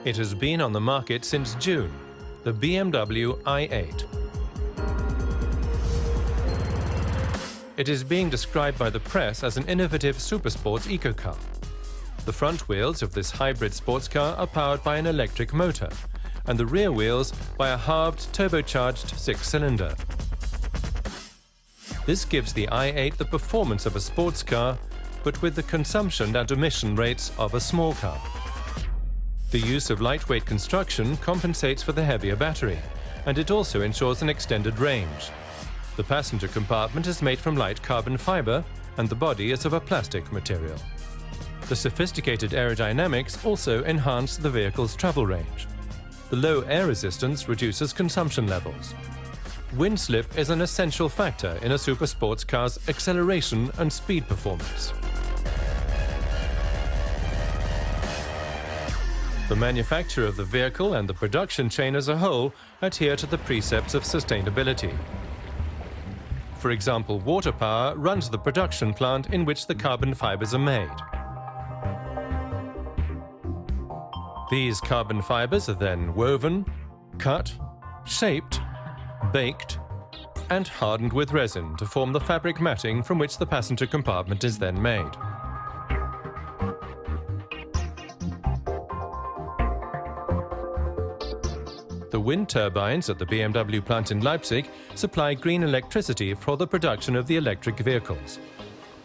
It has been on the market since June, the BMW i8. It is being described by the press as an innovative supersports eco-car. The front wheels of this hybrid sports car are powered by an electric motor, and the rear wheels by a halved turbocharged six-cylinder. This gives the i8 the performance of a sports car, but with the consumption and emission rates of a small car. The use of lightweight construction compensates for the heavier battery, and it also ensures an extended range. The passenger compartment is made from light carbon fiber, and the body is of a plastic material. The sophisticated aerodynamics also enhance the vehicle's travel range. The low air resistance reduces consumption levels. Wind slip is an essential factor in a supersports car's acceleration and speed performance. The manufacturer of the vehicle and the production chain as a whole adhere to the precepts of sustainability. For example, water power runs the production plant in which the carbon fibers are made. These carbon fibers are then woven, cut, shaped, baked, and hardened with resin to form the fabric matting from which the passenger compartment is then made. The wind turbines at the BMW plant in Leipzig supply green electricity for the production of the electric vehicles.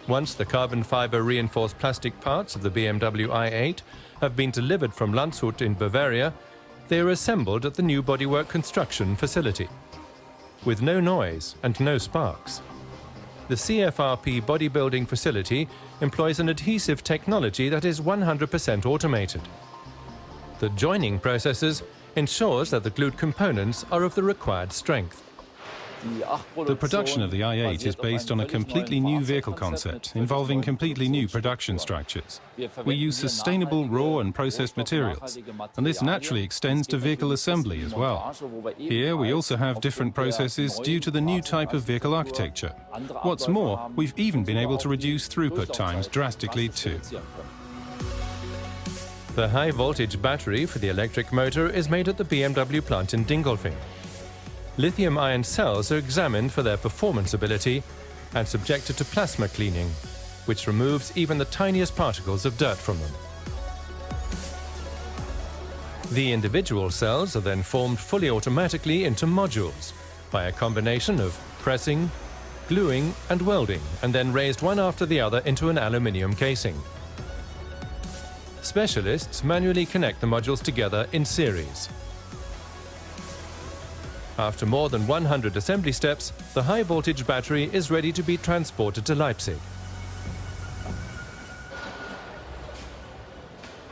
Once the carbon fiber reinforced plastic parts of the BMW i8 have been delivered from Landshut in Bavaria, they are assembled at the new bodywork construction facility. With no noise and no sparks. The CFRP bodybuilding facility employs an adhesive technology that is 100% automated. The joining processes ensures that the glued components are of the required strength. The production of the i8 is based on a completely new vehicle concept, involving completely new production structures. We use sustainable raw and processed materials, and this naturally extends to vehicle assembly as well. Here we also have different processes due to the new type of vehicle architecture. What's more, we've even been able to reduce throughput times drastically too. The high-voltage battery for the electric motor is made at the BMW plant in Dingolfing. Lithium-ion cells are examined for their performance ability and subjected to plasma cleaning, which removes even the tiniest particles of dirt from them. The individual cells are then formed fully automatically into modules by a combination of pressing, gluing and welding, and then raised one after the other into an aluminium casing. Specialists manually connect the modules together in series. After more than 100 assembly steps, the high-voltage battery is ready to be transported to Leipzig.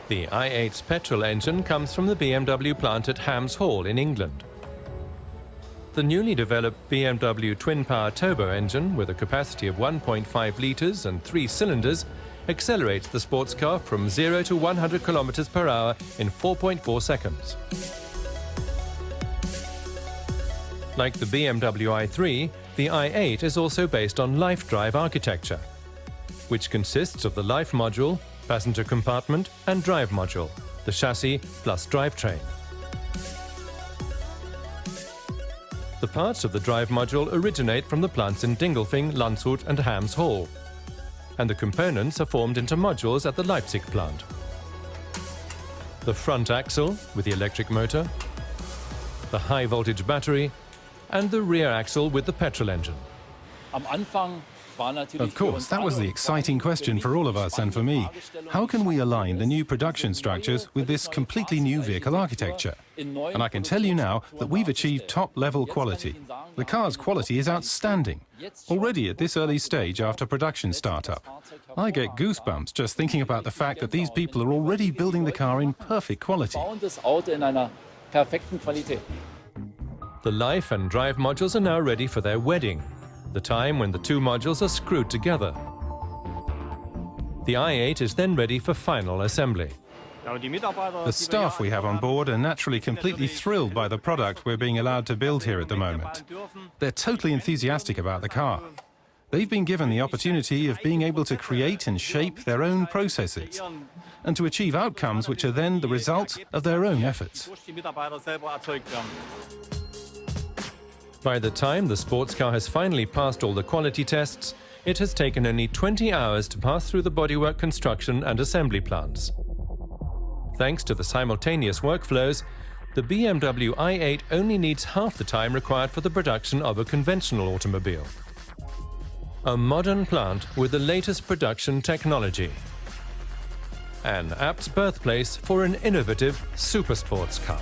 The i8's petrol engine comes from the BMW plant at Hams Hall in England. The newly developed BMW twin-power turbo engine with a capacity of 1.5 litres and 3 cylinders accelerates the sports car from 0 to 100 km per hour in 4.4 seconds. Like the BMW i3, the i8 is also based on Life Drive architecture, which consists of the Life module, passenger compartment and drive module, the chassis plus drivetrain. The parts of the drive module originate from the plants in Dingolfing, Landshut and Hams Hall, and the components are formed into modules at the Leipzig plant. The front axle with the electric motor, the high-voltage battery, and the rear axle with the petrol engine. Of course, that was the exciting question for all of us and for me. How can we align the new production structures with this completely new vehicle architecture? And I can tell you now that we've achieved top-level quality. The car's quality is outstanding, already at this early stage after production startup. I get goosebumps just thinking about the fact that these people are already building the car in perfect quality. The Life and Drive modules are now ready for their wedding, the time when the two modules are screwed together. The i8 is then ready for final assembly. The staff we have on board are naturally completely thrilled by the product we're being allowed to build here at the moment. They're totally enthusiastic about the car. They've been given the opportunity of being able to create and shape their own processes and to achieve outcomes which are then the result of their own efforts. By the time the sports car has finally passed all the quality tests, it has taken only 20 hours to pass through the bodywork construction and assembly plants. Thanks to the simultaneous workflows, the BMW i8 only needs half the time required for the production of a conventional automobile. A modern plant with the latest production technology. An apt birthplace for an innovative supersports car.